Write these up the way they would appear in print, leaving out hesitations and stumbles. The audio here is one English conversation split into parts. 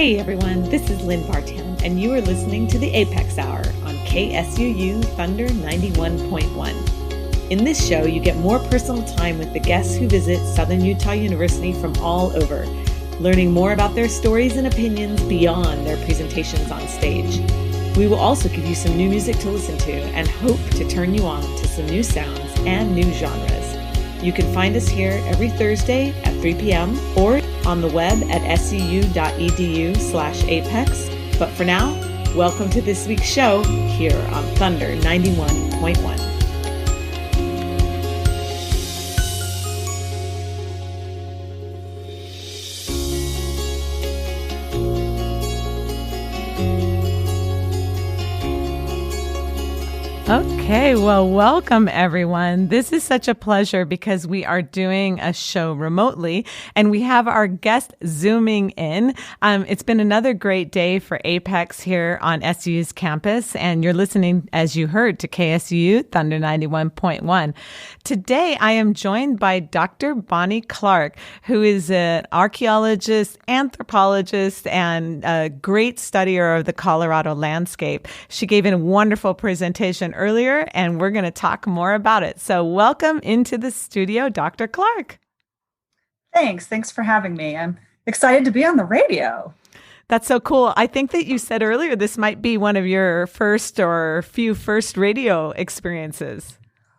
Hey everyone, this is Lynn Bartown, and you are listening to the Apex Hour on KSUU Thunder 91.1. In this show, you get more personal time with the guests who visit Southern Utah University from all over, learning more about their stories and opinions beyond their presentations on stage. We will also give you some new music to listen to and hope to turn you on to some new sounds and new genres. You can find us here every Thursday at 3 p.m. or on the web at scu.edu/apex. But for now, welcome to this week's show here on Thunder 91.1. Okay, well, welcome everyone. This is such a pleasure because we are doing a show remotely and we have our guest zooming in. It's been another great day for Apex here on SU's campus, and you're listening, as you heard, to KSUU Thunder 91.1. Today, I am joined by Dr. Bonnie Clark, who is an archaeologist, anthropologist, and a great studier of the Colorado landscape. She gave a wonderful presentation earlier, and we're going to talk more about it. So welcome into the studio, Dr. Clark. Thanks for having me. I'm excited to be on the radio. That's so cool. I think that you said earlier this might be one of your first or few first radio experiences.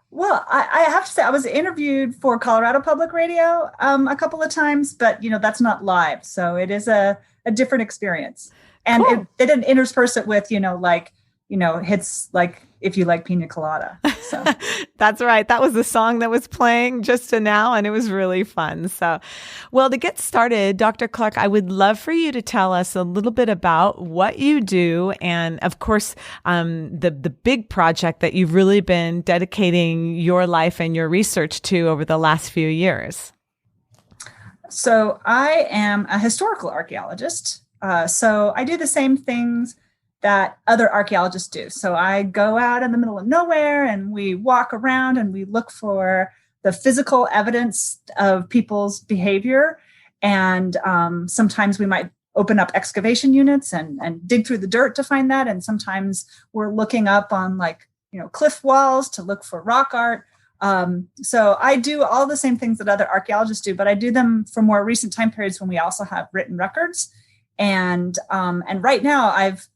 Well, I have to say I was interviewed for Colorado Public Radio a couple of times, but that's not live. So it is a different experience. And cool. They didn't intersperse it with, hits like If You Like Pina Colada. So that's right. That was the song that was playing just now, and it was really fun. So, well, to get started, Dr. Clark, I would love for you to tell us a little bit about what you do, and of course, the big project that you've really been dedicating your life and your research to over the last few years. So I am a historical archaeologist. So I do the same things that other archaeologists do. So I go out in the middle of nowhere and we walk around and we look for the physical evidence of people's behavior. And sometimes we might open up excavation units and dig through the dirt to find that. And sometimes we're looking up on cliff walls to look for rock art. So I do all the same things that other archaeologists do, but I do them for more recent time periods when we also have written records. And right now I've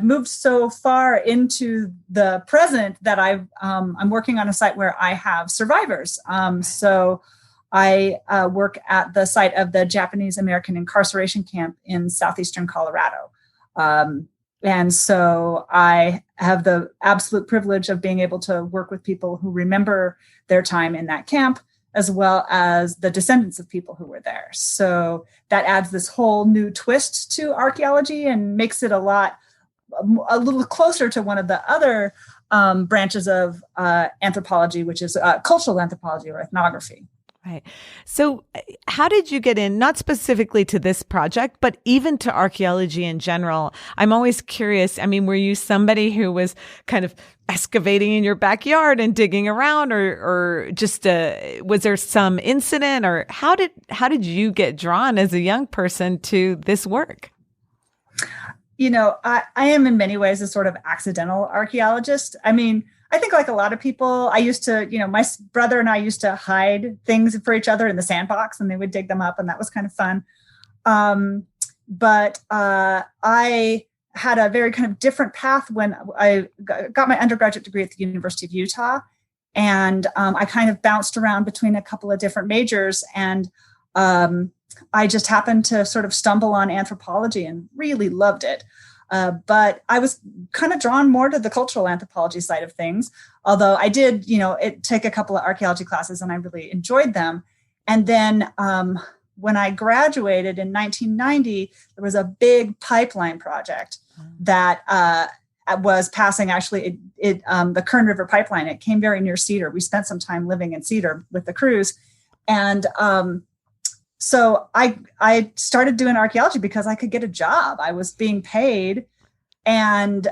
moved so far into the present that I'm working on a site where I have survivors. So I work at the site of the Japanese American incarceration camp in southeastern Colorado. And so I have the absolute privilege of being able to work with people who remember their time in that camp, as well as the descendants of people who were there. So that adds this whole new twist to archaeology and makes it a little closer to one of the other branches of anthropology, which is cultural anthropology or ethnography. Right. So how did you get in, not specifically to this project, but even to archaeology in general? I'm always curious. I mean, were you somebody who was kind of excavating in your backyard and digging around, or just was there some incident, or how did you get drawn as a young person to this work? I am in many ways a sort of accidental archaeologist. I mean, I think like a lot of people, I used to, my brother and I used to hide things for each other in the sandbox, and they would dig them up, and that was kind of fun. But I had a very kind of different path when I got my undergraduate degree at the University of Utah. And I kind of bounced around between a couple of different majors. And I just happened to sort of stumble on anthropology and really loved it. But I was kind of drawn more to the cultural anthropology side of things, although I did, take a couple of archaeology classes and I really enjoyed them. And then when I graduated in 1990, there was a big pipeline project that was passing actually the Kern River pipeline. It came very near Cedar. We spent some time living in Cedar with the crews. And so I started doing archaeology because I could get a job. I was being paid, and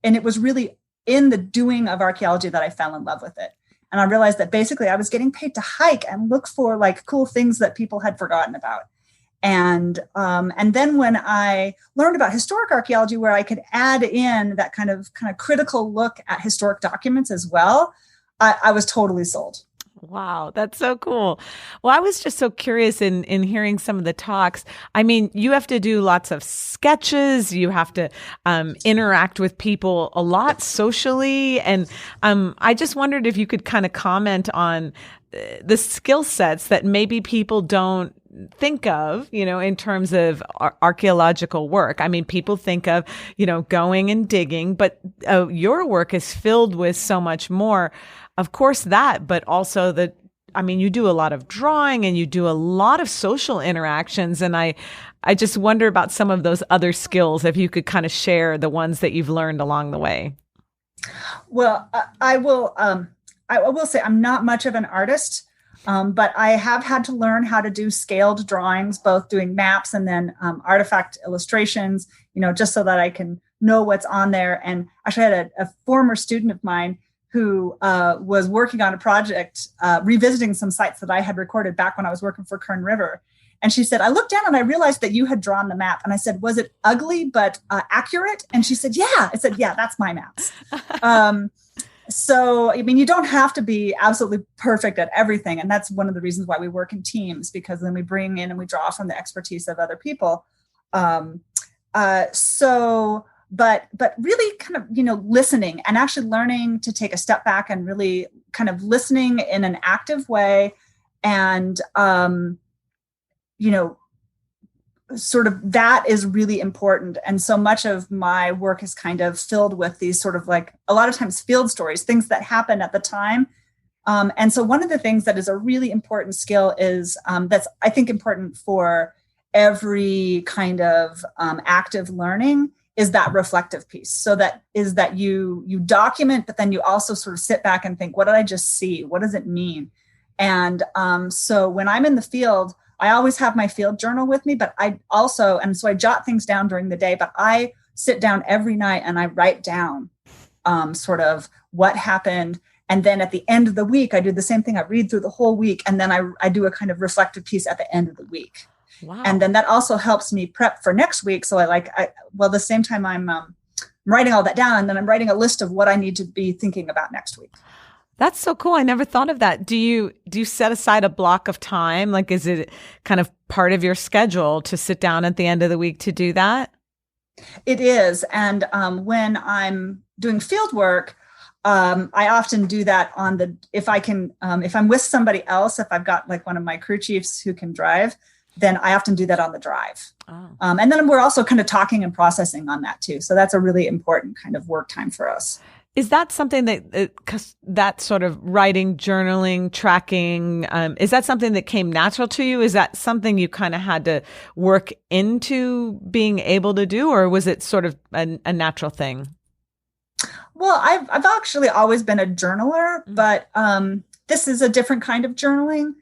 it was really in the doing of archaeology that I fell in love with it. And I realized that basically I was getting paid to hike and look for like cool things that people had forgotten about. And then when I learned about historic archaeology, where I could add in that kind of critical look at historic documents as well, I was totally sold. Wow, that's so cool. Well, I was just so curious in hearing some of the talks. I mean, you have to do lots of sketches. You have to interact with people a lot socially. And I just wondered if you could kind of comment on the skill sets that maybe people don't think of, in terms of archaeological work. I mean, people think of, going and digging, but your work is filled with so much more. Of course that, but also you do a lot of drawing and you do a lot of social interactions. And I just wonder about some of those other skills, if you could kind of share the ones that you've learned along the way. Well, I will say I'm not much of an artist, but I have had to learn how to do scaled drawings, both doing maps and then artifact illustrations, just so that I can know what's on there. And actually I had a former student of mine who was working on a project, revisiting some sites that I had recorded back when I was working for Kern River. And she said, I looked down and I realized that you had drawn the map. And I said, was it ugly but accurate? And she said, yeah. I said, yeah, that's my maps. So, you don't have to be absolutely perfect at everything. And that's one of the reasons why we work in teams, because then we bring in and we draw from the expertise of other people. But really kind of, listening and actually learning to take a step back and really kind of listening in an active way. And, sort of that is really important. And so much of my work is kind of filled with these sort of like a lot of times field stories, things that happened at the time. And so one of the things that is a really important skill is that's, I think, important for every kind of active learning is that reflective piece. So that is that you document, but then you also sort of sit back and think, what did I just see? What does it mean? And so when I'm in the field, I always have my field journal with me, but I also, and so I jot things down during the day, but I sit down every night and I write down sort of what happened. And then at the end of the week, I do the same thing. I read through the whole week. And then I do a kind of reflective piece at the end of the week. Wow. And then that also helps me prep for next week. So the same time I'm writing all that down, and then I'm writing a list of what I need to be thinking about next week. That's so cool. I never thought of that. Do you set aside a block of time? Like, is it kind of part of your schedule to sit down at the end of the week to do that? It is. And when I'm doing field work, I often do that if I'm with somebody else, if I've got like one of my crew chiefs who can drive, then I often do that on the drive. Oh. And then we're also kind of talking and processing on that too. So that's a really important kind of work time for us. Is that something that sort of writing, journaling, tracking, is that something that came natural to you? Is that something you kind of had to work into being able to do, or was it sort of a natural thing? Well, I've actually always been a journaler, but this is a different kind of journaling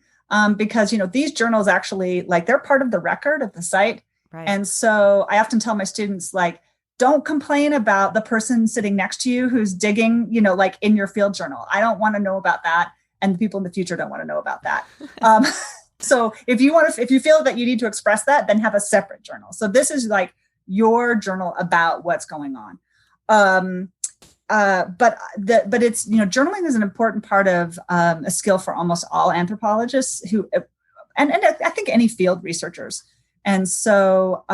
because, these journals actually, like, they're part of the record of the site. Right. And so I often tell my students, like, don't complain about the person sitting next to you who's digging, like in your field journal. I don't want to know about that. And the people in the future don't want to know about that. So if you feel that you need to express that, then have a separate journal. So this is like your journal about what's going on. But it's, journaling is an important part of a skill for almost all anthropologists and I think any field researchers. And so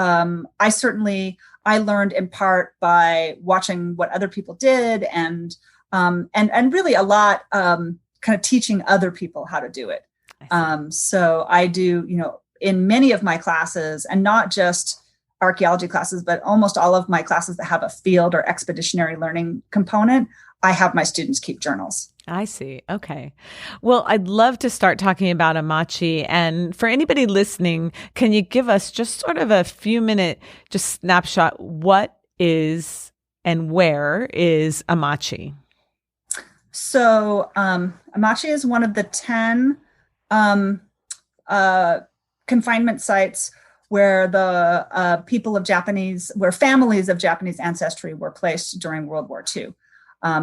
I learned in part by watching what other people did and really a lot kind of teaching other people how to do it. So I do, in many of my classes, and not just archaeology classes, but almost all of my classes that have a field or expeditionary learning component, I have my students keep journals. I see. Okay. Well, I'd love to start talking about Amache. And for anybody listening, can you give us just sort of a few minute, just snapshot, what is and where is Amache? So Amache is one of the 10 confinement sites where the where families of Japanese ancestry were placed during World War II.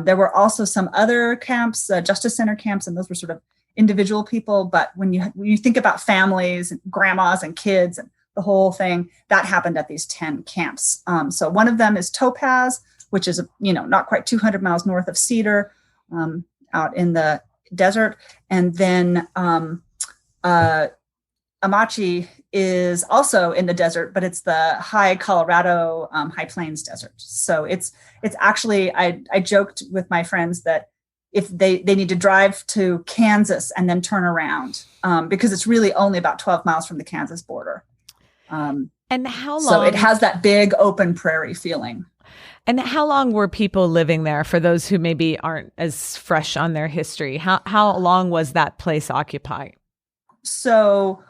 There were also some other camps, Justice Center camps, and those were sort of individual people. But when you think about families, and grandmas and kids, and the whole thing, that happened at these 10 camps. So one of them is Topaz, which is, not quite 200 miles north of Cedar, out in the desert. And then Amache is also in the desert, but it's the high Colorado, high plains desert. So it's actually, I joked with my friends that if they need to drive to Kansas and then turn around, because it's really only about 12 miles from the Kansas border. And how long? So it has that big open prairie feeling. And how long were people living there, for those who maybe aren't as fresh on their history? How long was that place occupied? So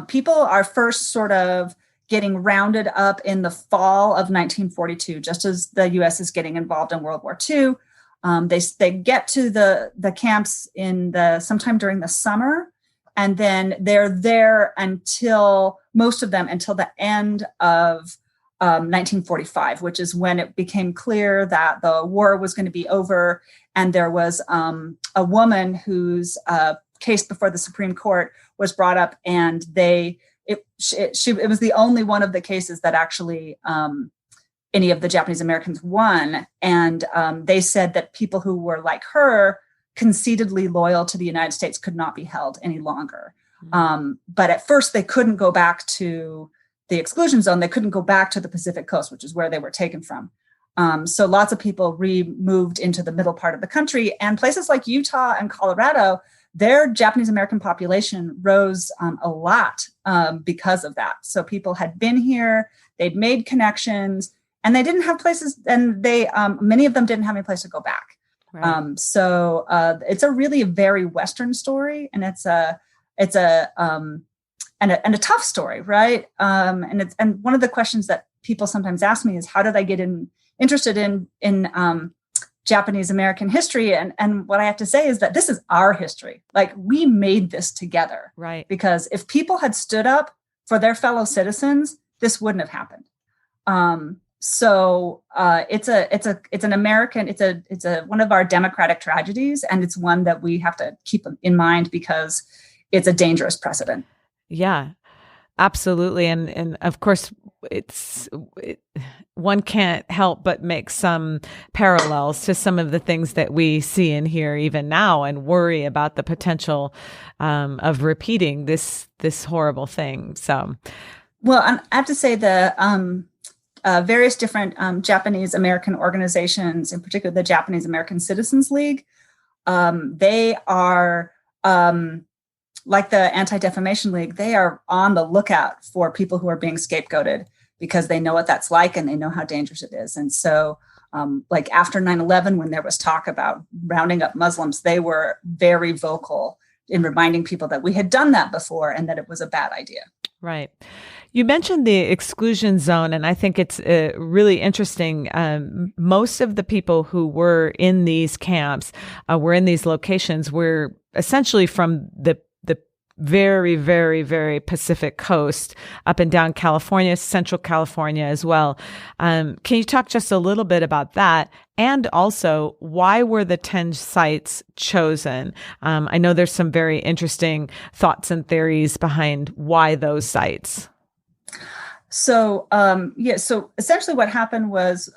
people are first sort of getting rounded up in the fall of 1942, just as the U.S. is getting involved in World War II. They get to the camps sometime during the summer, and then they're there until the end of 1945, which is when it became clear that the war was going to be over. And there was a woman whose case before the Supreme Court was brought up, and it was the only one of the cases that actually any of the Japanese Americans won. And they said that people who were like her, conceitedly loyal to the United States, could not be held any longer. But at first they couldn't go back to the exclusion zone. They couldn't go back to the Pacific coast, which is where they were taken from. So lots of people moved into the middle part of the country, and places like Utah and Colorado, their Japanese American population rose a lot because of that. So people had been here, they'd made connections, and they didn't have places, and many of them didn't have any place to go back. Right. So it's a really very Western story, and it's a tough story, right? And one of the questions that people sometimes ask me is, how did I get interested in Japanese American history? And what I have to say is that this is our history. Like, we made this together, right? Because if people had stood up for their fellow citizens, this wouldn't have happened. So it's one of our democratic tragedies, and it's one that we have to keep in mind because it's a dangerous precedent. Yeah, absolutely. And of course, one can't help but make some parallels to some of the things that we see and hear even now, and worry about the potential of repeating this horrible thing. So, well, I have to say the various different Japanese American organizations, in particular the Japanese American Citizens League, they are like the Anti-Defamation League. They are on the lookout for people who are being scapegoated, because they know what that's like and they know how dangerous it is. And so like after 9/11, when there was talk about rounding up Muslims, they were very vocal in reminding people that we had done that before and that it was a bad idea. Right. You mentioned the exclusion zone, and I think it's really interesting. Most of the people who were in these camps, were in these locations, were essentially from the very, very, very Pacific coast, up and down California, Central California as well. Can you talk just a little bit about that? And also, why were the 10 sites chosen? I know there's some very interesting thoughts and theories behind why those sites. So, so essentially what happened was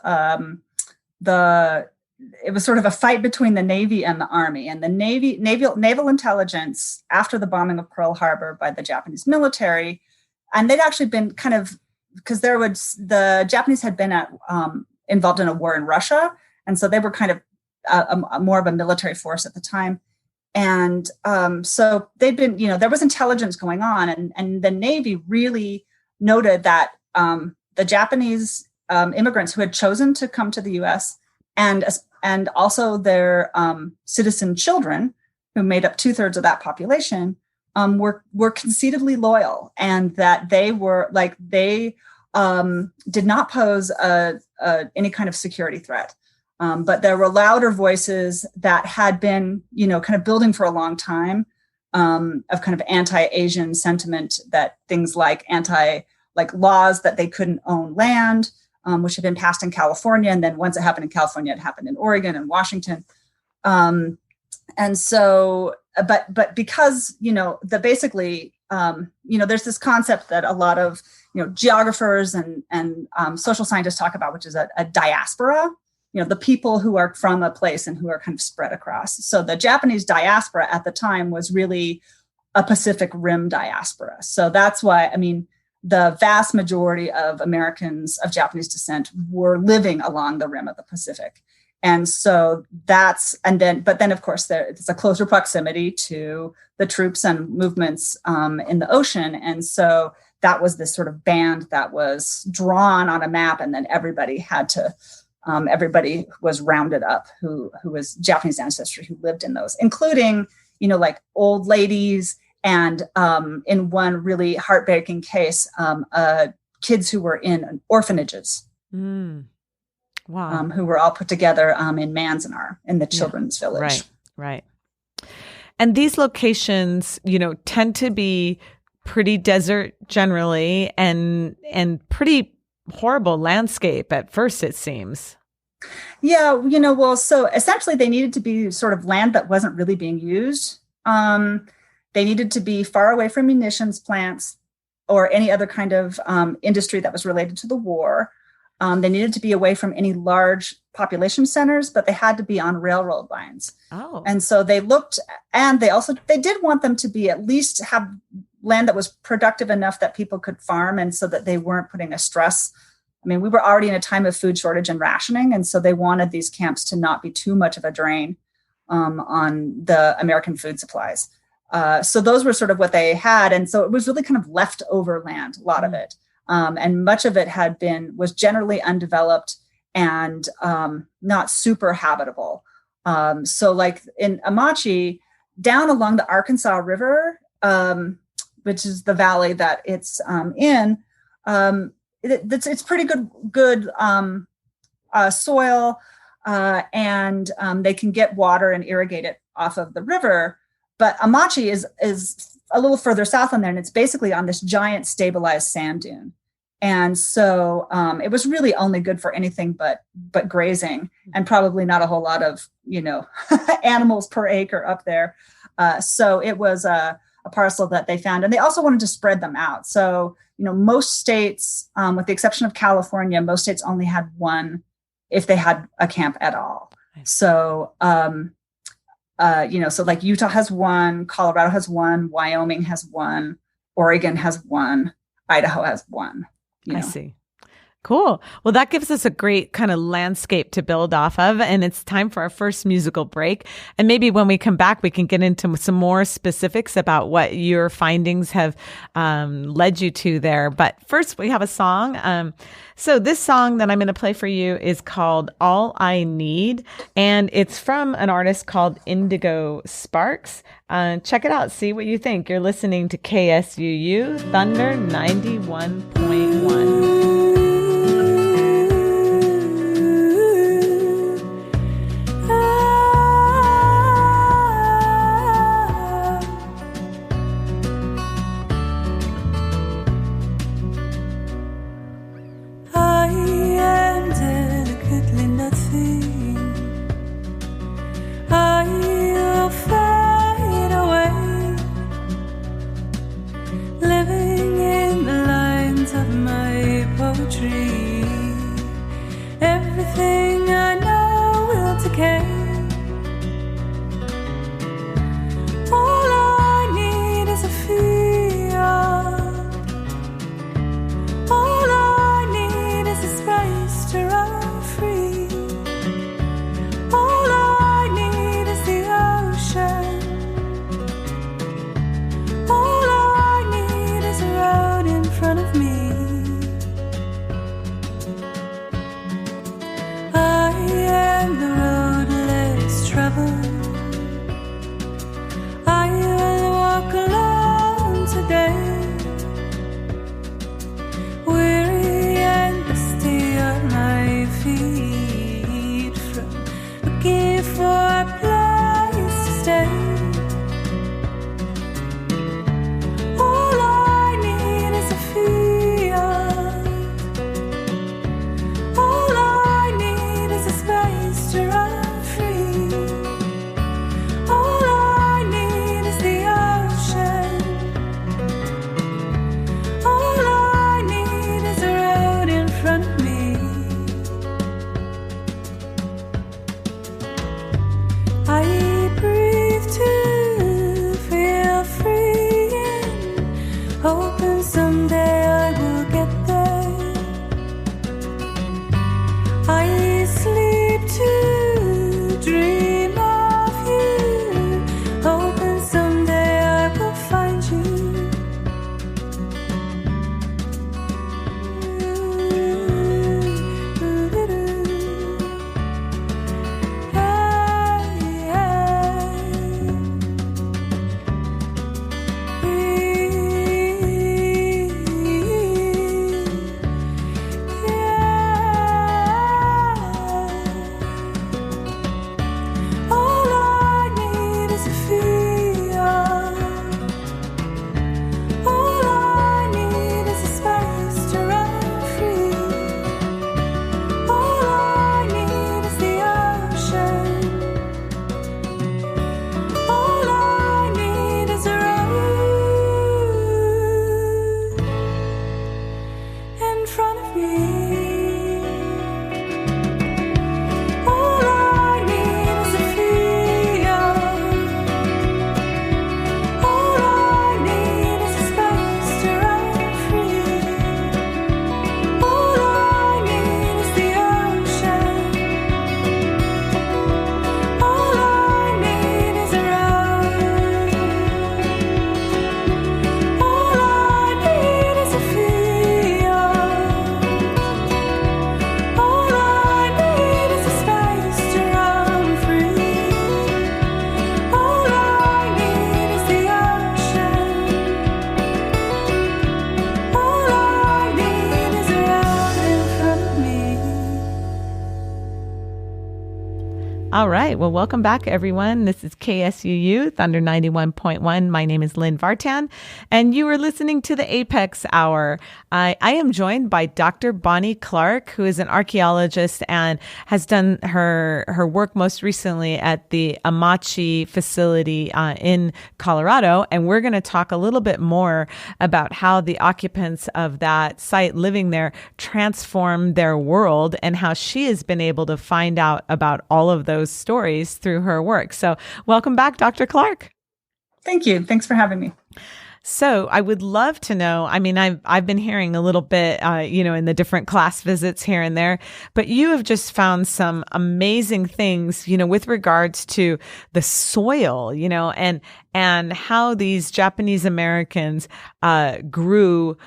it was sort of a fight between the Navy and the Army. And the naval intelligence, after the bombing of Pearl Harbor by the Japanese military, and they'd actually been because the Japanese had been involved in a war in Russia, and so they were kind of more of a military force at the time. And so they'd been, there was intelligence going on, and the Navy really noted that the Japanese immigrants who had chosen to come to the U.S. and also their citizen children, who made up 2/3 of that population, were conceitedly loyal, and that they did not pose any kind of security threat. But there were louder voices that had been, kind of building for a long time, of kind of anti-Asian sentiment, that things like laws that they couldn't own land, which had been passed in California. And then once it happened in California, it happened in Oregon and Washington. And so, but because, basically there's this concept that a lot of, geographers and social scientists talk about, which is a diaspora, the people who are from a place and who are kind of spread across. So the Japanese diaspora at the time was really a Pacific Rim diaspora. So that's why, the vast majority of Americans of Japanese descent were living along the rim of the Pacific. And so but then of course, it's a closer proximity to the troops and movements in the ocean. And so that was this sort of band that was drawn on a map, and then everybody was rounded up who was Japanese ancestry, who lived in those, including, like old ladies, and in one really heartbreaking case, kids who were in orphanages. Wow. Who were all put together in Manzanar, in the children's village. Right. And these locations, tend to be pretty desert generally, and pretty horrible landscape at first, it seems. Yeah, so essentially they needed to be sort of land that wasn't really being used. They needed to be far away from munitions plants or any other kind of industry that was related to the war. They needed to be away from any large population centers, but they had to be on railroad lines. Oh. And so they looked, and they did want them to be at least have land that was productive enough that people could farm, and so that they weren't putting a stress. We were already in a time of food shortage and rationing, and so they wanted these camps to not be too much of a drain on the American food supplies. So those were sort of what they had. And so it was really kind of leftover land, a lot of it. And much of it was generally undeveloped and not super habitable. So like in Amache, down along the Arkansas River, which is the valley that it's in, it's pretty good soil, and they can get water and irrigate it off of the river. But Amache is a little further south on there, and it's basically on this giant stabilized sand dune. And so it was really only good for anything but grazing, and probably not a whole lot of, animals per acre up there. So it was a parcel that they found, and they also wanted to spread them out. So, most states, with the exception of California, most states only had one if they had a camp at all. So, so like Utah has one, Colorado has one, Wyoming has one, Oregon has one, Idaho has one. I see. Cool. Well, that gives us a great kind of landscape to build off of. And it's time for our first musical break. And maybe when we come back, we can get into some more specifics about what your findings have led you to there. But first, we have a song. So this song that I'm going to play for you is called All I Need. And it's from an artist called Indigo Sparks. Check it out. See what you think. You're listening to KSUU Thunder 91.1. Everything I know will decay. All I need is a field. All I need is a space to run free. All I need is the ocean. All I need is a road in front of me. front of me. All I need is a feel. All I need is a space to run free. All I need is the ocean. All I need is a road. All I need is a field. All I need is a space to run free. All I need is the ocean. All I need is a road in front of me. All right. Well, welcome back, everyone. This is KSUU Thunder 91.1. My name is Lynn Vartan, and you are listening to the Apex Hour. I am joined by Dr. Bonnie Clark, who is an archaeologist and has done her work most recently at the Amache facility in Colorado. And we're going to talk a little bit more about how the occupants of that site living there transformed their world and how she has been able to find out about all of those stories through her work. So welcome back, Dr. Clark. Thank you. Thanks for having me. So I would love to know, I mean, I've been hearing a little bit, in the different class visits here and there, but you have just found some amazing things, with regards to the soil, and how these Japanese Americans, grew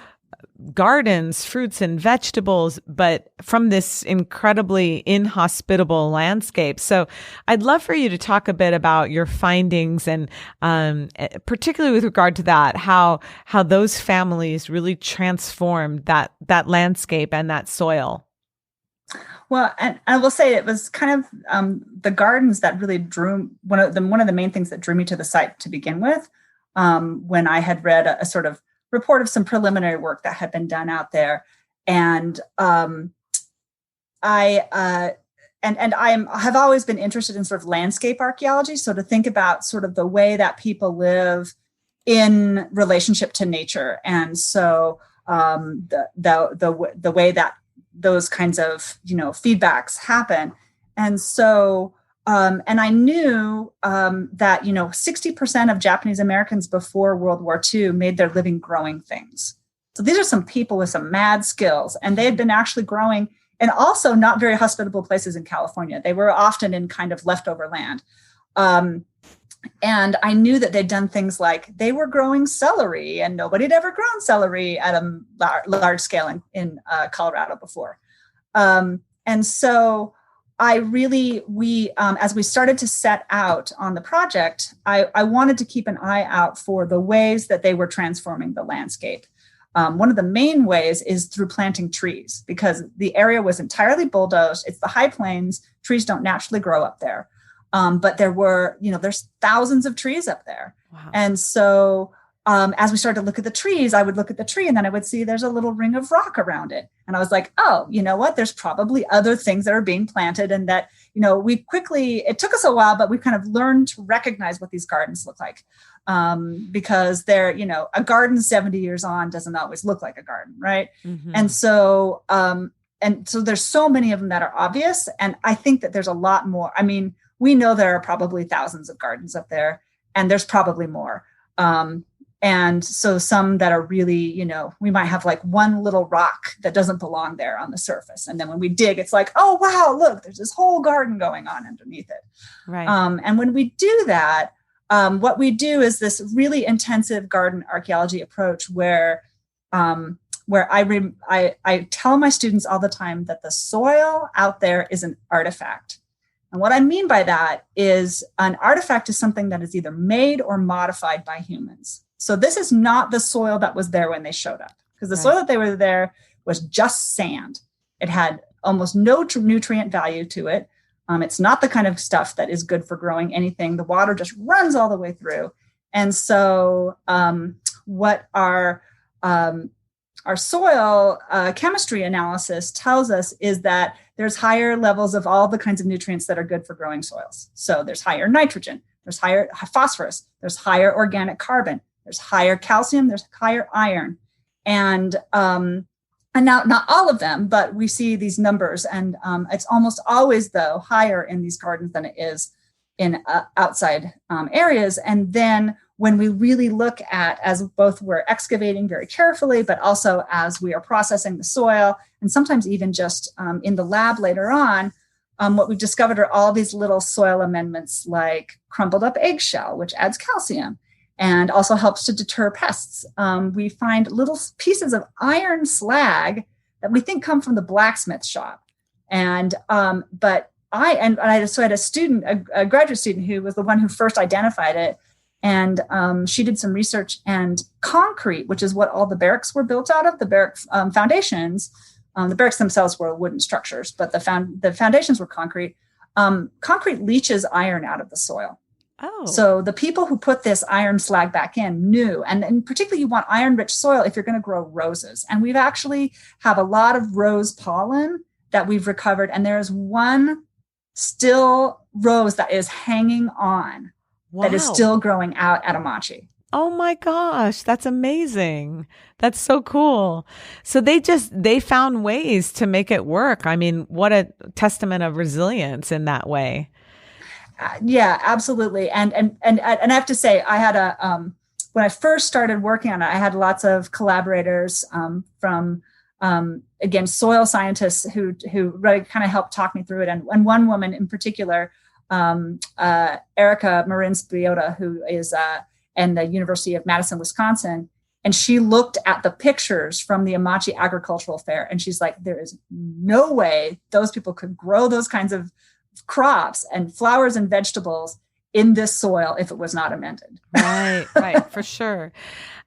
gardens, fruits and vegetables, but from this incredibly inhospitable landscape. So I'd love for you to talk a bit about your findings and particularly with regard to that, how those families really transformed that landscape and that soil. Well, and I will say it was kind of the gardens that really drew one of the main things that drew me to the site to begin with. When I had read a sort of report of some preliminary work that had been done out there, and I have always been interested in sort of landscape archaeology. So to think about sort of the way that people live in relationship to nature, and so the way that those kinds of feedbacks happen, and so. And I knew that 60% of Japanese Americans before World War II made their living growing things. So these are some people with some mad skills, and they had been actually growing in also not very hospitable places in California. They were often in kind of leftover land. And I knew that they'd done things like they were growing celery, and nobody had ever grown celery at a large scale in Colorado before. And so as we started to set out on the project, I wanted to keep an eye out for the ways that they were transforming the landscape. One of the main ways is through planting trees, because the area was entirely bulldozed. It's the high plains. Trees don't naturally grow up there. But there's thousands of trees up there. Wow. And so as we started to look at the trees, I would look at the tree and then I would see there's a little ring of rock around it. And I was like, oh, you know what? There's probably other things that are being planted, and that, it took us a while, but we kind of learned to recognize what these gardens look like. Because they're, a garden 70 years on doesn't always look like a garden, right? Mm-hmm. And so there's so many of them that are obvious. And I think that there's a lot more. I mean, we know there are probably thousands of gardens up there, and there's probably more. And so some that are really, we might have like one little rock that doesn't belong there on the surface. And then when we dig, it's like, oh, wow, look, there's this whole garden going on underneath it. Right. And when we do that, what we do is this really intensive garden archaeology approach where I tell my students all the time that the soil out there is an artifact. And what I mean by that is an artifact is something that is either made or modified by humans. So this is not the soil that was there when they showed up, because the soil that they were there was just sand. It had almost no nutrient value to it. It's not the kind of stuff that is good for growing anything. The water just runs all the way through. And so what our soil chemistry analysis tells us is that there's higher levels of all the kinds of nutrients that are good for growing soils. So there's higher nitrogen, there's higher phosphorus, there's higher organic carbon, there's higher calcium, there's higher iron. And And now, not all of them, but we see these numbers, and it's almost always, though, higher in these gardens than it is in outside areas. And then when we really look at, as both we're excavating very carefully, but also as we are processing the soil, and sometimes even just in the lab later on, what we've discovered are all these little soil amendments like crumbled up eggshell, which adds calcium and also helps to deter pests. We find little pieces of iron slag that we think come from the blacksmith shop. And I so I had a student, a graduate student, who was the one who first identified it. And she did some research, and concrete, which is what all the barracks were built out of, the barrack foundations. The barracks themselves were wooden structures, but the foundations were concrete. Concrete leaches iron out of the soil. Oh. So the people who put this iron slag back in knew, and particularly you want iron-rich soil if you're going to grow roses. And we've actually have a lot of rose pollen that we've recovered. And there is one still rose that is hanging on. Wow. That is still growing out at Amache. Oh my gosh, that's amazing. That's so cool. So they found ways to make it work. I mean, what a testament of resilience in that way. Yeah, absolutely. And I have to say, I had when I first started working on it, I had lots of collaborators from again, soil scientists who really kind of helped talk me through it. And one woman in particular, Erica Marin-Spiota, who is in the University of Madison, Wisconsin. And she looked at the pictures from the Amache Agricultural Fair. And she's like, there is no way those people could grow those kinds of crops and flowers and vegetables in this soil if it was not amended. Right, for sure.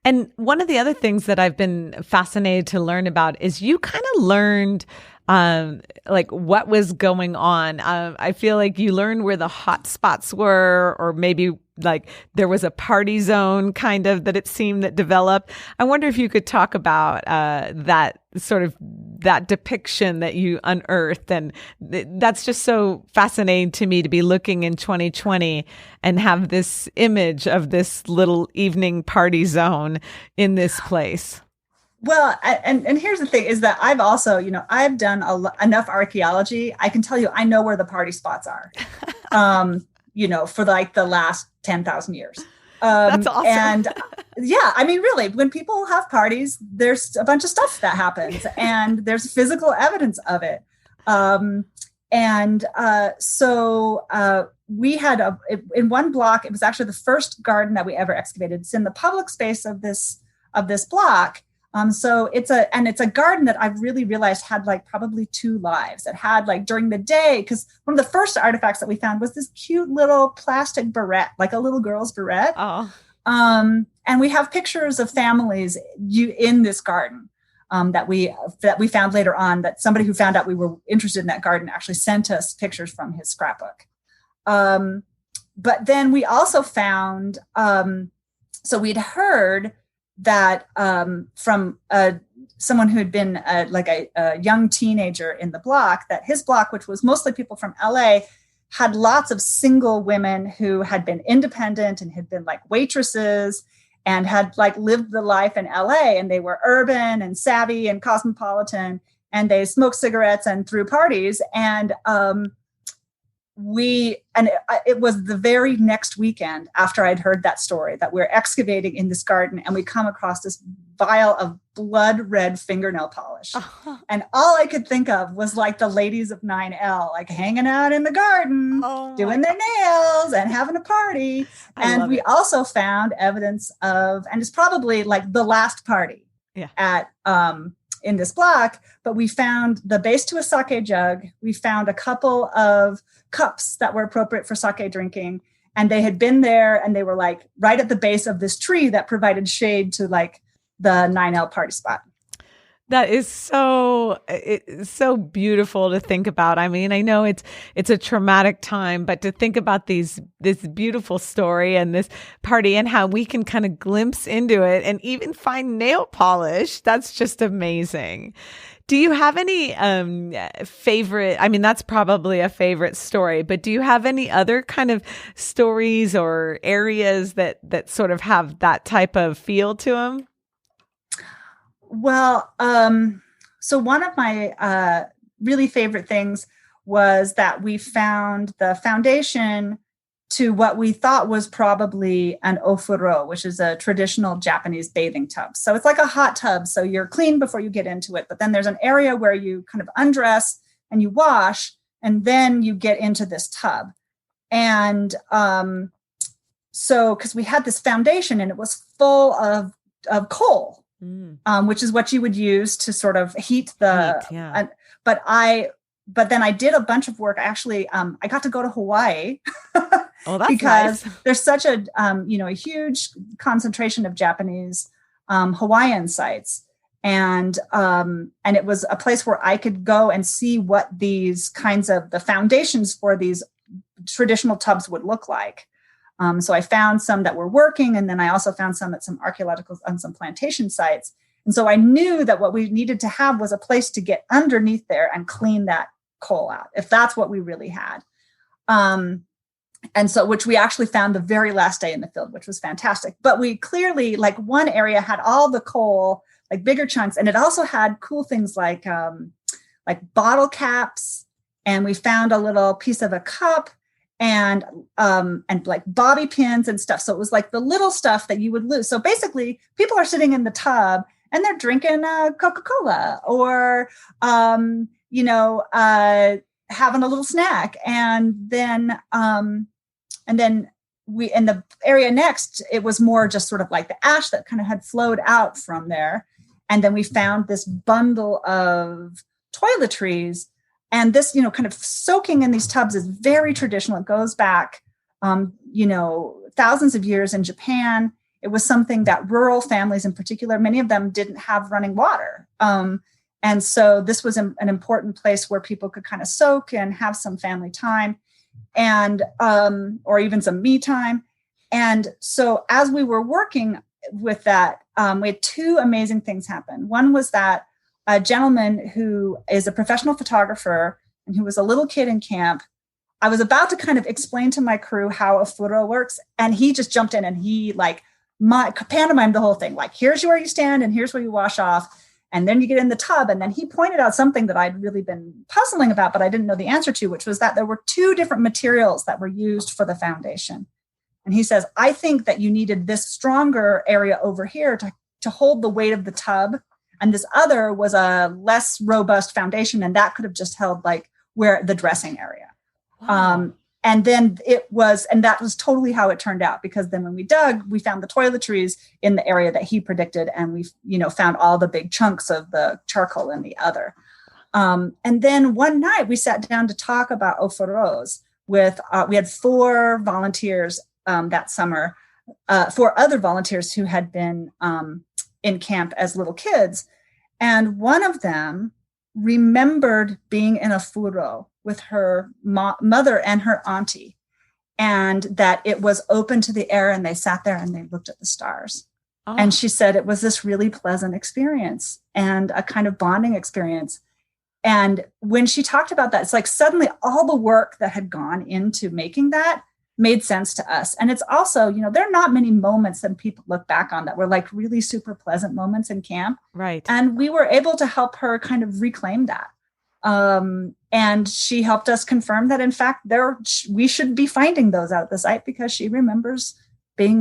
And one of the other things that I've been fascinated to learn about is you kind of learned like what was going on. I feel like you learned where the hot spots were, or maybe like there was a party zone kind of that it seemed that developed. I wonder if you could talk about that sort of that depiction that you unearthed. And that's just so fascinating to me to be looking in 2020 and have this image of this little evening party zone in this place. Well, and here's the thing is that I've also, I've done enough archaeology. I can tell you, I know where the party spots are, for like the last 10,000 years. That's awesome. And yeah, I mean, really, when people have parties, there's a bunch of stuff that happens and there's physical evidence of it. So we had in one block, it was actually the first garden that we ever excavated. It's in the public space of this block. So it's a garden that I've really realized had like probably two lives. It had like during the day, because one of the first artifacts that we found was this cute little plastic barrette, like a little girl's barrette. Oh. And we have pictures of families in this garden that we found later on, that somebody who found out we were interested in that garden actually sent us pictures from his scrapbook. But then we also found, so we'd heard that from someone who had been like a young teenager in the block, that his block, which was mostly people from LA, had lots of single women who had been independent and had been like waitresses and had like lived the life in LA, and they were urban and savvy and cosmopolitan, and they smoked cigarettes and threw parties. And it was the very next weekend after I'd heard that story that we're excavating in this garden, and we come across this vial of blood red fingernail polish. And all I could think of was like the ladies of 9L, like hanging out in the garden, doing their nails and having a party. And we also found evidence of, and it's probably like the last party at in this block, but we found the base to a sake jug. We found a couple of cups that were appropriate for sake drinking, and they had been there, and they were like right at the base of this tree that provided shade to like the 9L party spot. That is it's so beautiful to think about. I mean, I know it's a traumatic time, but to think about this beautiful story and this party and how we can kind of glimpse into it and even find nail polish, that's just amazing. Do you have any favorite, I mean, that's probably a favorite story, but do you have any other kind of stories or areas that sort of have that type of feel to them? Well, So one of my really favorite things was that we found the foundation to what we thought was probably an ofuro, which is a traditional Japanese bathing tub. So it's like a hot tub. So you're clean before you get into it. But then there's an area where you kind of undress and you wash, and then you get into this tub. And so because we had this foundation and it was full of coal, which is what you would use to sort of heat the, but then I did a bunch of work. Actually, I got to go to Hawaii. Oh, that's because nice. There's such a a huge concentration of Japanese Hawaiian sites, and it was a place where I could go and see what these kinds of the foundations for these traditional tubs would look like. So I found some that were working, and then I also found some at some archaeological on some plantation sites. And so I knew that what we needed to have was a place to get underneath there and clean that coal out, if that's what we really had. And so, which we actually found the very last day in the field, which was fantastic. But we clearly, like one area had all the coal, like bigger chunks, and it also had cool things like bottle caps. And we found a little piece of a cup and like bobby pins and stuff. So it was like the little stuff that you would lose. So basically, people are sitting in the tub and they're drinking Coca-Cola or having a little snack, and then we in the area next, it was more just sort of like the ash that kind of had flowed out from there. And then we found this bundle of toiletries, and this, kind of soaking in these tubs is very traditional. It goes back, thousands of years in Japan. It was something that rural families in particular, many of them didn't have running water. And so this was an important place where people could kind of soak and have some family time and, or even some me time. And so as we were working with that, we had two amazing things happen. One was that a gentleman who is a professional photographer and who was a little kid in camp, I was about to kind of explain to my crew how a furo works. And he just jumped in and he pantomimed the whole thing. Like, here's where you stand and here's where you wash off. And then you get in the tub. And then he pointed out something that I'd really been puzzling about, but I didn't know the answer to, which was that there were two different materials that were used for the foundation. And he says, I think that you needed this stronger area over here to hold the weight of the tub. And this other was a less robust foundation. And that could have just held like where the dressing area. Wow. And that was totally how it turned out, because then when we dug, we found the toiletries in the area that he predicted. And we, found all the big chunks of the charcoal in the other. And then one night we sat down to talk about ofuros with, we had 4 volunteers that summer, 4 other volunteers who had been in camp as little kids. And one of them remembered being in a furo with her mother and her auntie, and that it was open to the air, and they sat there and they looked at the stars. Oh. And she said it was this really pleasant experience and a kind of bonding experience. And when she talked about that, it's like suddenly all the work that had gone into making that made sense to us. And it's also, there are not many moments that people look back on that were like really super pleasant moments in camp. Right. And we were able to help her kind of reclaim that. And she helped us confirm that, in fact, we should be finding those out at the site, because she remembers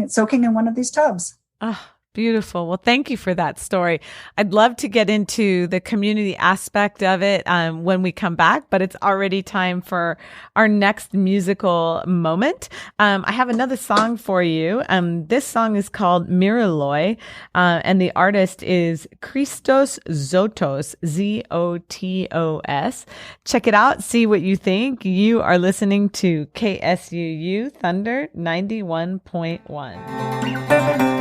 soaking in one of these tubs. Oh, beautiful. Well, thank you for that story. I'd love to get into the community aspect of it when we come back, but it's already time for our next musical moment. I have another song for you. This song is called Miriloi, and the artist is Christos Zotos, Zotos. Check it out. See what you think. You are listening to KSUU Thunder 91.1.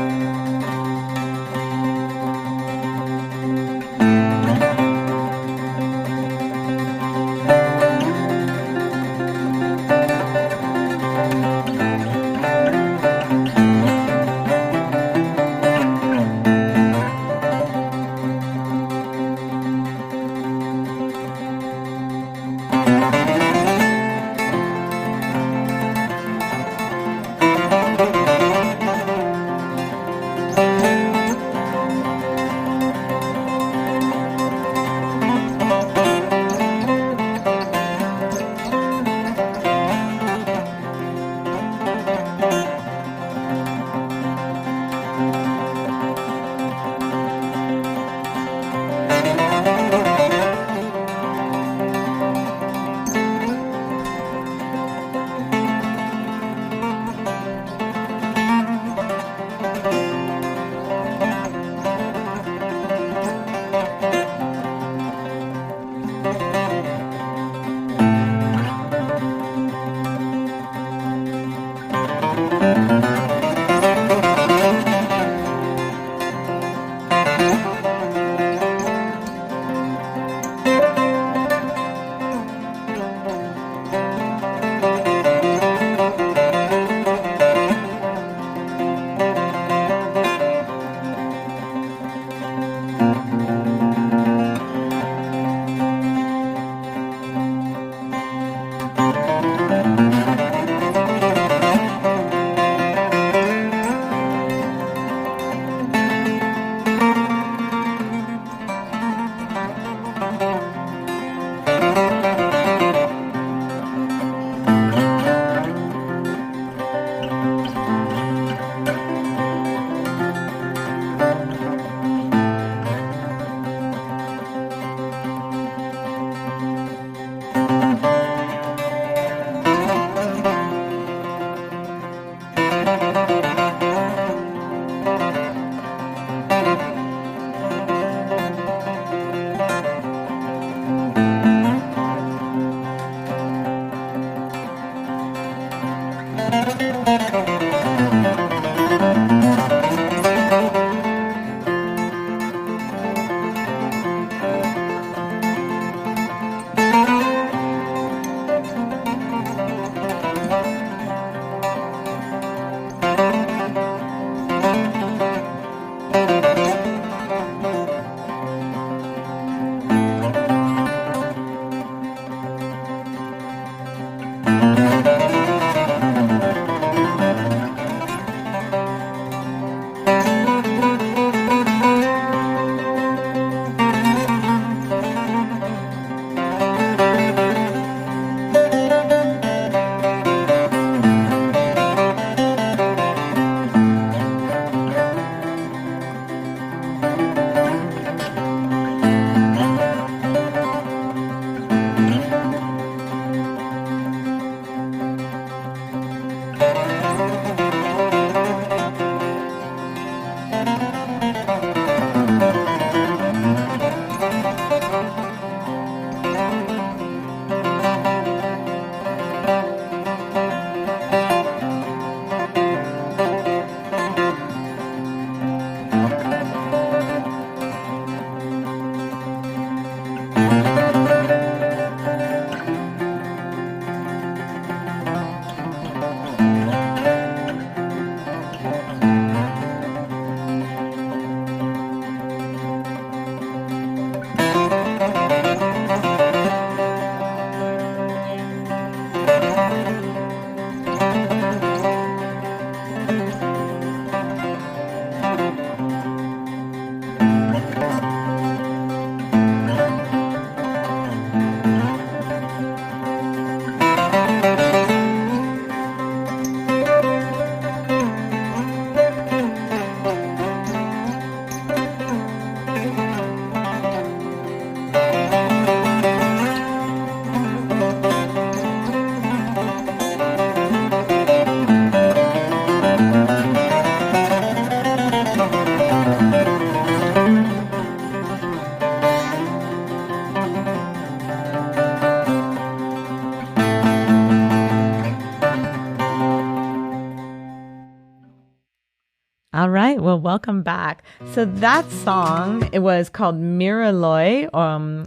All right. Well, welcome back. So that song, it was called Miraloi,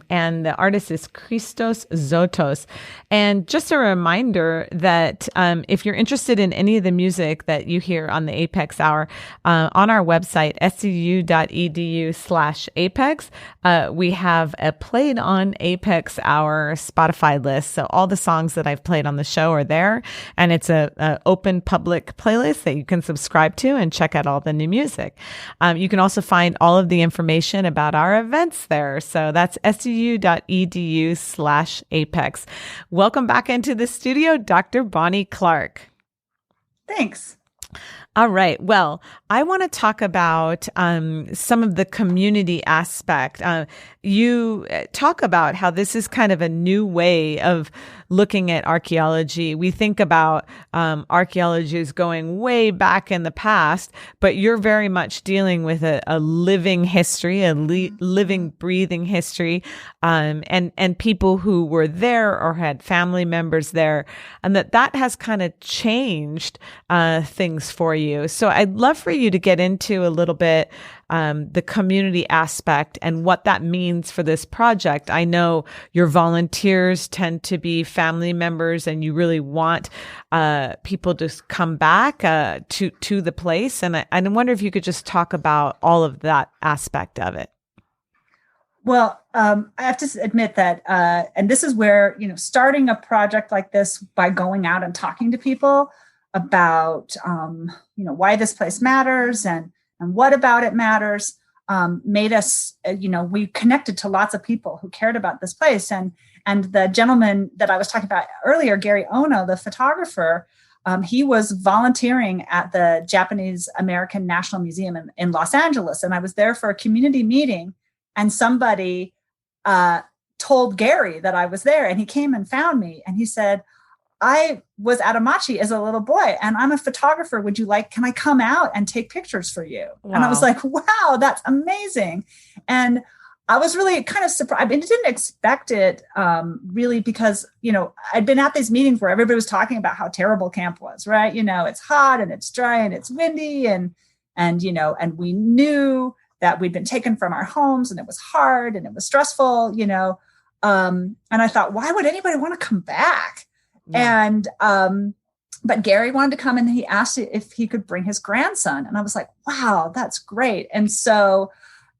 and the artist is Christos Zotos. And just a reminder that if you're interested in any of the music that you hear on the Apex Hour, on our website, scu.edu/Apex, we have a Played on Apex Hour Spotify list. So all the songs that I've played on the show are there. And it's a open public playlist that you can subscribe to and check out all the new music. You can also find all of the information about our events there. So that's scu.edu/Apex. Welcome back into the studio, Dr. Bonnie Clark. Thanks. All right. Well, I want to talk about some of the community aspect. You talk about how this is kind of a new way of looking at archaeology. We think about archaeology as going way back in the past, but you're very much dealing with a living history, living, breathing history, and people who were there or had family members there, and that has kind of changed things for you. So I'd love for you to get into a little bit the community aspect and what that means for this project. I know your volunteers tend to be family members, and you really want people to come back to the place. And I wonder if you could just talk about all of that aspect of it. Well, I have to admit that, and this is where, starting a project like this by going out and talking to people about, why this place matters and what about it matters, made us, we connected to lots of people who cared about this place. And the gentleman that I was talking about earlier, Gary Ono, the photographer, he was volunteering at the Japanese American National Museum in Los Angeles. And I was there for a community meeting, and somebody told Gary that I was there, and he came and found me, and he said, I was at Amache as a little boy, and I'm a photographer. Can I come out and take pictures for you? Wow. And I was like, wow, that's amazing. And I was really kind of surprised. I mean, I didn't expect it really because, I'd been at these meetings where everybody was talking about how terrible camp was, right? It's hot and it's dry and it's windy and we knew that we'd been taken from our homes and it was hard and it was stressful, and I thought, why would anybody want to come back? Yeah. And, but Gary wanted to come, and he asked if he could bring his grandson. And I was like, wow, that's great. And so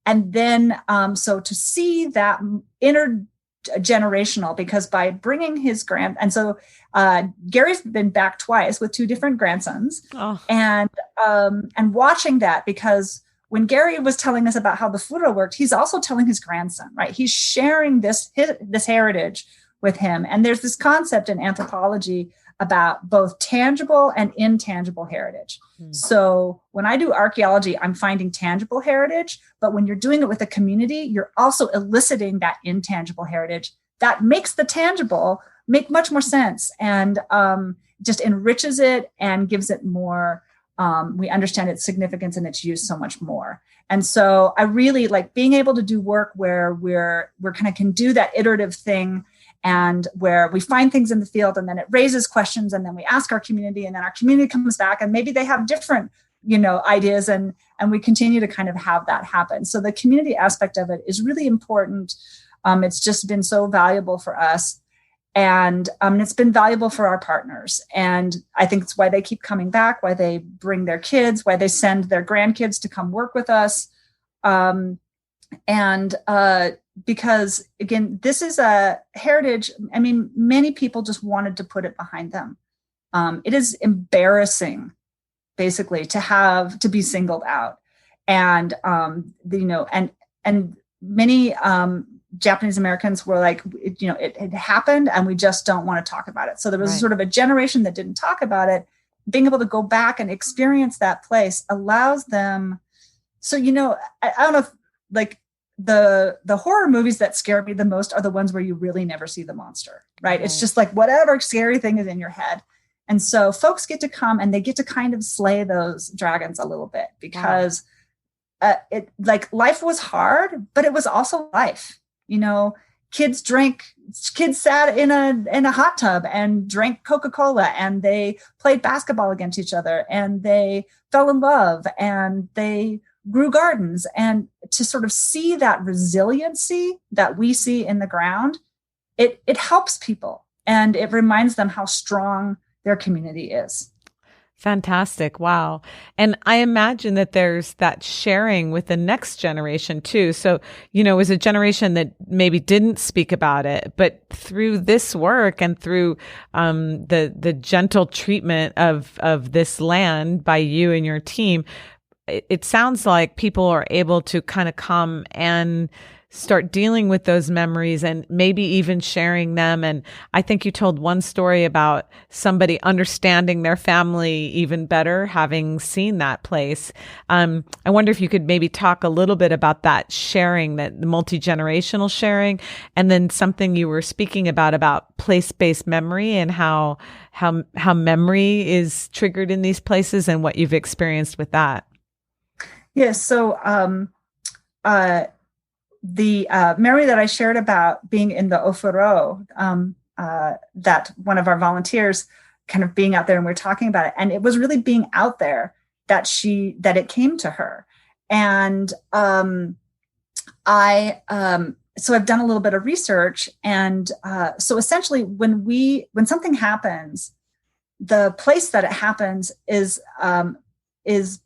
to see that intergenerational, because by bringing his Gary's been back twice with two different grandsons. Oh. And watching that, because when Gary was telling us about how the furo worked, he's also telling his grandson, right? He's sharing this heritage with him. And there's this concept in anthropology about both tangible and intangible heritage. Mm. So when I do archaeology, I'm finding tangible heritage, but when you're doing it with a community, you're also eliciting that intangible heritage that makes the tangible make much more sense, and just enriches it and gives it more. We understand its significance and its use so much more. And so I really like being able to do work where we're kind of can do that iterative thing, and where we find things in the field and then it raises questions, and then we ask our community, and then our community comes back and maybe they have different, ideas, and we continue to kind of have that happen. So the community aspect of it is really important. It's just been so valuable for us. And it's been valuable for our partners. And I think it's why they keep coming back, why they bring their kids, why they send their grandkids to come work with us. Because again, this is a heritage. I mean, many people just wanted to put it behind them. It is embarrassing, basically, to be singled out. And, and many, Japanese Americans were like, it happened and we just don't want to talk about it. So there was sort of a generation that didn't talk about it. Being able to go back and experience that place allows them. So, I don't know if like the horror movies that scare me the most are the ones where you really never see the monster, right? It's just like whatever scary thing is in your head. And so folks get to come and they get to kind of slay those dragons a little bit because life was hard, but it was also life. Kids sat in a hot tub and drank Coca-Cola, and they played basketball against each other, and they fell in love, and they grew gardens. And to sort of see that resiliency that we see in the ground, it helps people, and it reminds them how strong their community is. Fantastic. Wow. And I imagine that there's that sharing with the next generation too. So, it was a generation that maybe didn't speak about it, but through this work and through the gentle treatment of this land by you and your team, it sounds like people are able to kind of come and start dealing with those memories and maybe even sharing them. And I think you told one story about somebody understanding their family even better, having seen that place. I wonder if you could maybe talk a little bit about that sharing, that multi-generational sharing, and then something you were speaking about place-based memory and how memory is triggered in these places and what you've experienced with that. Yes. So, the memory that I shared about being in the ofuro, that one of our volunteers kind of being out there and we're talking about it. And it was really being out there that it came to her. And so I've done a little bit of research. And so essentially when something happens, the place that it happens is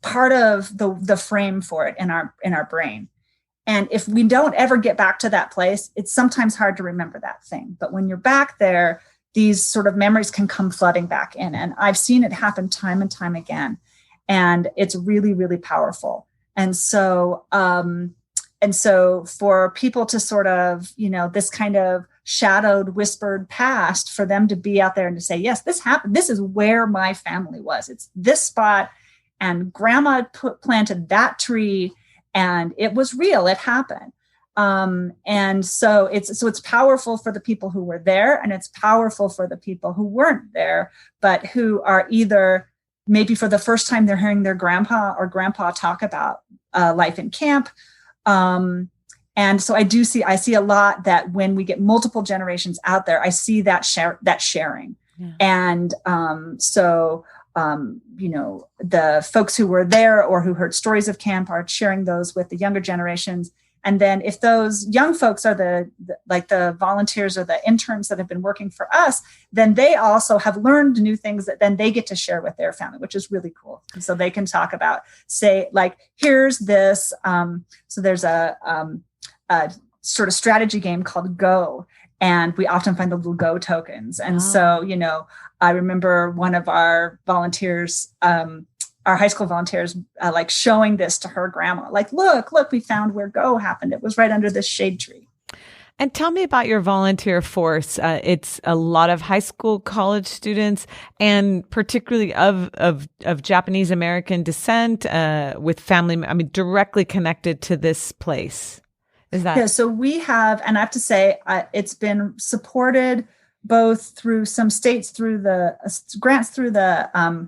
part of the frame for it in our brain. And if we don't ever get back to that place, it's sometimes hard to remember that thing. But when you're back there, these sort of memories can come flooding back in. And I've seen it happen time and time again. And it's really, really powerful. And so for people to sort of, this kind of shadowed, whispered past, for them to be out there and to say, yes, this happened. This is where my family was. It's this spot. And grandma planted that tree. And it was real. It happened. And so it's powerful for the people who were there, and it's powerful for the people who weren't there, but who are either maybe for the first time they're hearing their grandpa or grandpa talk about life in camp. And so I see a lot that when we get multiple generations out there, I see that sharing. Yeah. And the folks who were there or who heard stories of camp are sharing those with the younger generations. And then if those young folks are the volunteers or the interns that have been working for us, then they also have learned new things that then they get to share with their family, which is really cool. So they can talk about, say, like, here's this. So there's a sort of strategy game called Go. And we often find the little Go tokens. And so, I remember one of our volunteers, our high school volunteers, like showing this to her grandma, like, look, we found where Go happened. It was right under this shade tree. And tell me about your volunteer force. It's a lot of high school, college students, and particularly of Japanese American descent, with family, directly connected to this place. Is that? Yeah, so we have, and I have to say, it's been supported both through some states, through the grants through the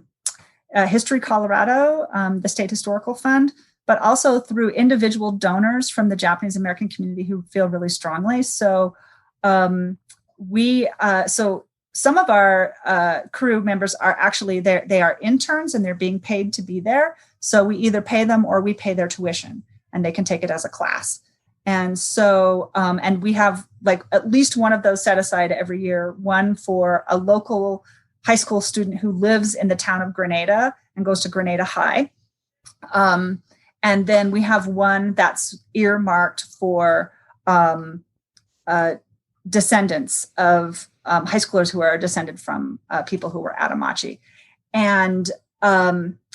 History Colorado, the State Historical Fund, but also through individual donors from the Japanese American community who feel really strongly. So so some of our crew members are actually there. They are interns and they're being paid to be there. So we either pay them or we pay their tuition, and they can take it as a class. And so, and we have like at least one of those set aside every year, one for a local high school student who lives in the town of Grenada and goes to Grenada High. And then we have one that's earmarked for descendants of high schoolers who are descended from people who were at Amache. And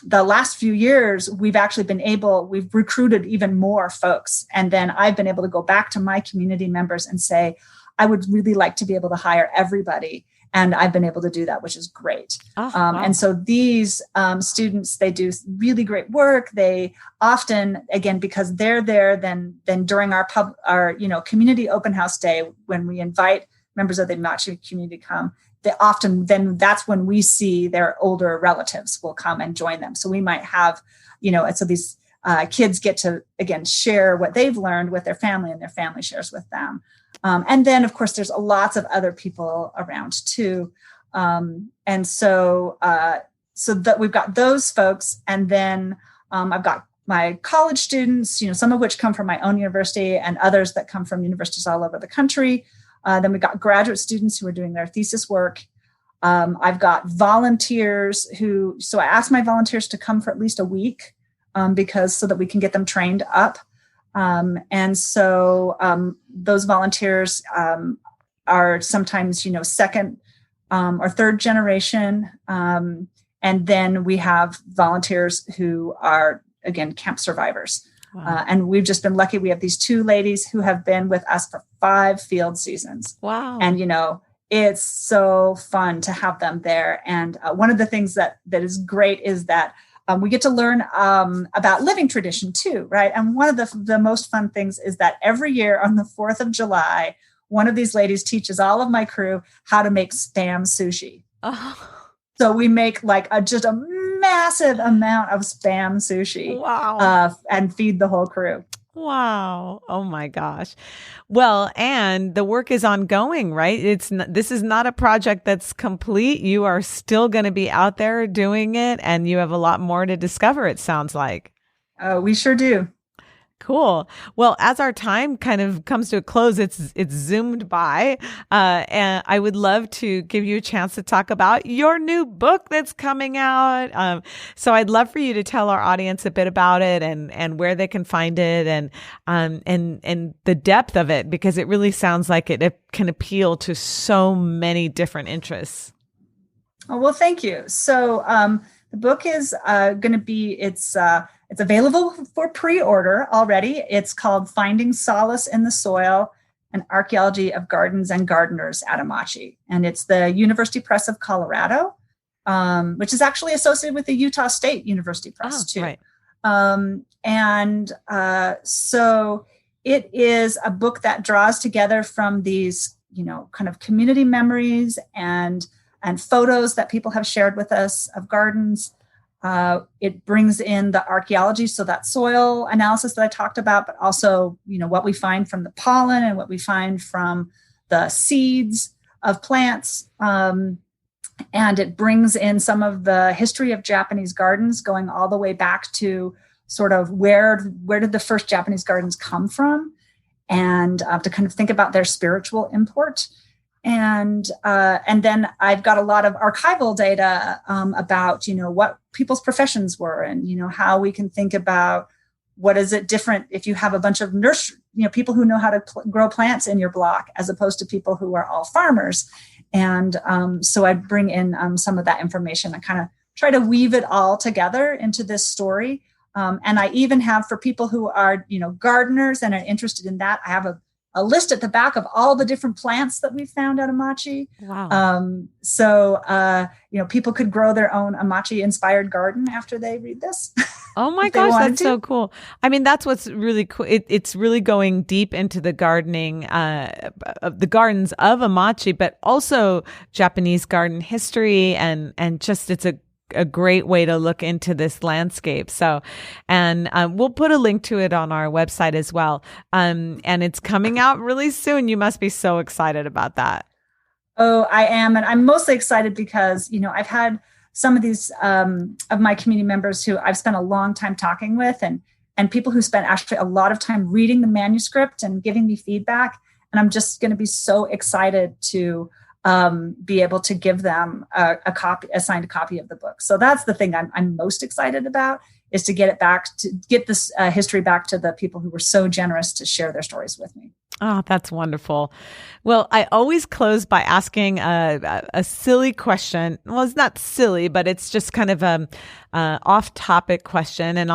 the last few years, we've recruited even more folks. And then I've been able to go back to my community members and say, I would really like to be able to hire everybody. And I've been able to do that, which is great. Oh, wow. And so these students, they do really great work. They often, again, because they're there, then during our community open house day, when we invite members of the Amache community to come, then that's when we see their older relatives will come and join them. So we might have, and so these kids get to, again, share what they've learned with their family, and their family shares with them. And then, of course, there's lots of other people around too. And so that we've got those folks. And then I've got my college students, some of which come from my own university and others that come from universities all over the country. Then we've got graduate students who are doing their thesis work. I've got volunteers so I asked my volunteers to come for at least a week so that we can get them trained up. And so those volunteers are sometimes, second or third generation. And then we have volunteers who are, again, camp survivors. Wow. And we've just been lucky. We have these two ladies who have been with us for 5 field seasons. Wow. And, it's so fun to have them there. And one of the things that is great is that we get to learn about living tradition too, right? And one of the most fun things is that every year on the 4th of July, one of these ladies teaches all of my crew how to make Spam sushi. Oh. So we make just a massive amount of Spam sushi. Wow. And feed the whole crew. Wow. Oh my gosh. Well, and the work is ongoing, right? This is not a project that's complete. You are still going to be out there doing it, and you have a lot more to discover, it sounds like. We sure do. Cool. Well, as our time kind of comes to a close, it's zoomed by, and I would love to give you a chance to talk about your new book that's coming out. So I'd love for you to tell our audience a bit about it and where they can find it and the depth of it, because it really sounds like it can appeal to so many different interests. Oh, well, thank you. So the book is going to be, it's available for pre-order already. It's called Finding Solace in the Soil, an Archeology of Gardens and Gardeners at Amache. And it's the University Press of Colorado, which is actually associated with the Utah State University Press too. Right. So it is a book that draws together from these, kind of community memories and photos that people have shared with us of gardens. It brings in the archaeology, so that soil analysis that I talked about, but also, what we find from the pollen and what we find from the seeds of plants. And it brings in some of the history of Japanese gardens, going all the way back to sort of where did the first Japanese gardens come from, and to kind of think about their spiritual import. And then I've got a lot of archival data about, what people's professions were, and, how we can think about what is it different if you have a bunch of people who know how to grow plants in your block, as opposed to people who are all farmers. And so I bring in some of that information and kind of try to weave it all together into this story. And I even have, for people who are, gardeners and are interested in that, I have a list at the back of all the different plants that we found at Amache. Wow. So people could grow their own Amache inspired garden after they read this. Oh my gosh, that's so cool. I mean, that's what's really cool. It's really going deep into the gardening, of the gardens of Amache, but also Japanese garden history, and just it's a great way to look into this landscape. So, and we'll put a link to it on our website as well. And it's coming out really soon. You must be so excited about that. Oh, I am. And I'm mostly excited because, I've had some of these of my community members who I've spent a long time talking with, and and people who spent actually a lot of time reading the manuscript and giving me feedback. And I'm just going to be so excited to be able to give them a signed copy of the book. So that's the thing I'm most excited about, is to get this history back to the people who were so generous to share their stories with me. Oh, that's wonderful. Well, I always close by asking a silly question. Well, it's not silly, but it's just kind of a off-topic question, and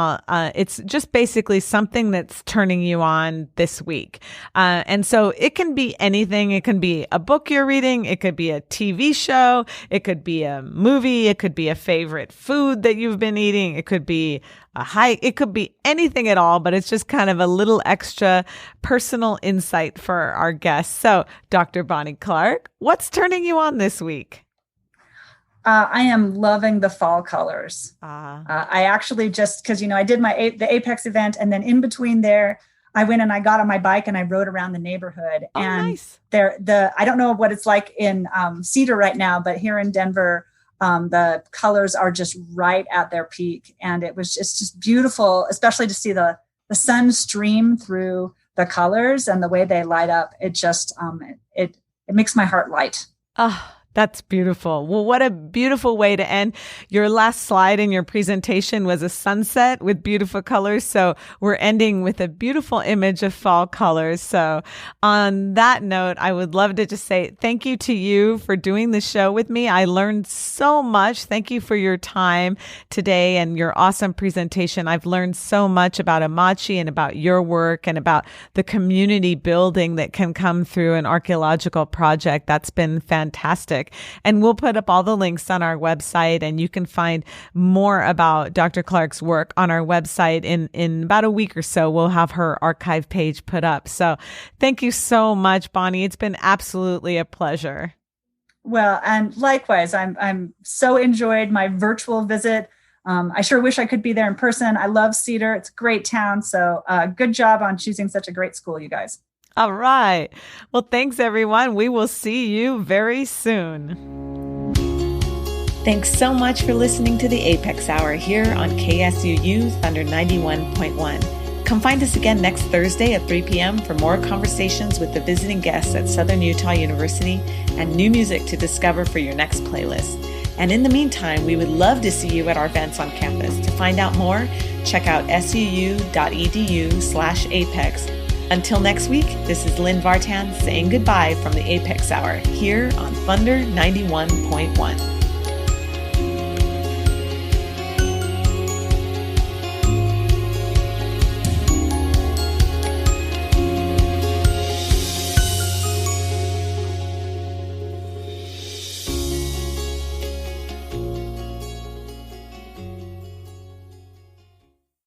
it's just basically something that's turning you on this week. And so it can be anything. It can be a book you're reading. It could be a TV show. It could be a movie. It could be a favorite food that you've been eating. It could be a hike. It could be anything at all, but it's just kind of a little extra personal insight for our guests. So, Dr. Bonnie Clark, what's turning you on this week? I am loving the fall colors. I actually just, because, I did the Apex event, and then in between there, I went and I got on my bike and I rode around the neighborhood. Oh, and nice. I don't know what it's like in Cedar right now, but here in Denver, the colors are just right at their peak. And it's just beautiful, especially to see the sun stream through the colors and the way they light up. It just, it makes my heart light. Oh, that's beautiful. Well, what a beautiful way to end. Your last slide in your presentation was a sunset with beautiful colors. So we're ending with a beautiful image of fall colors. So on that note, I would love to just say thank you to you for doing the show with me. I learned so much. Thank you for your time today and your awesome presentation. I've learned so much about Amache and about your work and about the community building that can come through an archaeological project. That's been fantastic. And we'll put up all the links on our website, and you can find more about Dr. Clark's work on our website in about a week or so. We'll have her archive page put up. So thank you so much, Bonnie. It's been absolutely a pleasure. Well, and likewise, I'm so enjoyed my virtual visit. I sure wish I could be there in person. I love Cedar. It's a great town. So good job on choosing such a great school, you guys. All right. Well, thanks, everyone. We will see you very soon. Thanks so much for listening to the Apex Hour here on KSUU Thunder 91.1. Come find us again next Thursday at 3 p.m. for more conversations with the visiting guests at Southern Utah University and new music to discover for your next playlist. And in the meantime, we would love to see you at our events on campus. To find out more, check out suu.edu/apex. Until next week, this is Lynn Vartan saying goodbye from the Apex Hour here on Thunder 91.1.